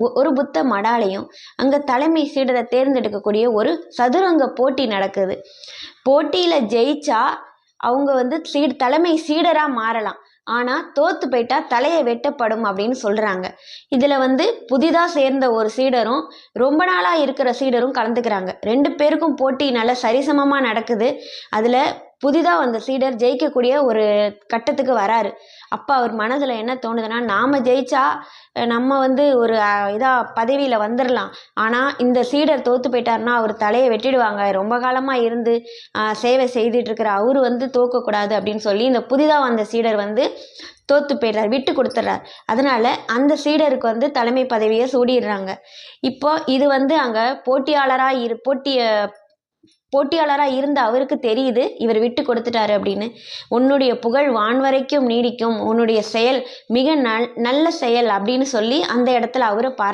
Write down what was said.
ஒரு புத்த மடாலையும் அங்கே தலைமை சீடரை தேர்ந்தெடுக்கக்கூடிய ஒரு சதுரங்க போட்டி நடக்குது. போட்டியில் ஜெயிச்சா அவங்க வந்து தலைமை சீடராக மாறலாம். ஆனால் தோத்து போயிட்டா தலையை வெட்டப்படும் அப்படின்னு சொல்கிறாங்க. இதில் வந்து புதிதாக சேர்ந்த ஒரு சீடரும் ரொம்ப நாளாக இருக்கிற சீடரும் கலந்துக்கிறாங்க. 2 பேருக்கும் போட்டி நல்ல சரிசமமாக நடக்குது. அதில் புதிதாக வந்த சீடர் ஜெயிக்கக்கூடிய ஒரு கட்டத்துக்கு வராரு. அப்போ அவர் மனதில் என்ன தோணுதுன்னா, நாம் ஜெயிச்சா நம்ம வந்து ஒரு இதாக பதவியில் வந்துடலாம். ஆனால் இந்த சீடர் தோற்று போயிட்டாருன்னா அவர் தலையை வெட்டிடுவாங்க. ரொம்ப காலமாக இருந்து சேவை செய்துட்டு இருக்கிற அவர் வந்து தோக்கக்கூடாது அப்படின்னு சொல்லி இந்த புதிதாக வந்த சீடர் வந்து தோற்று போயிடுறார், விட்டு கொடுத்துட்றார். அதனால் அந்த சீடருக்கு வந்து தலைமை பதவியை சூடிடுறாங்க. இப்போ இது வந்து அங்கே போட்டியாளராக இருந்த அவருக்கு தெரியுது இவர் விட்டு கொடுத்துட்டாரு அப்படின்னு. உன்னுடைய புகழ் வான் வரைக்கும் நீடிக்கும், உன்னுடைய செயல் மிக நல்ல செயல் அப்படின்னு சொல்லி அந்த இடத்துல அவரை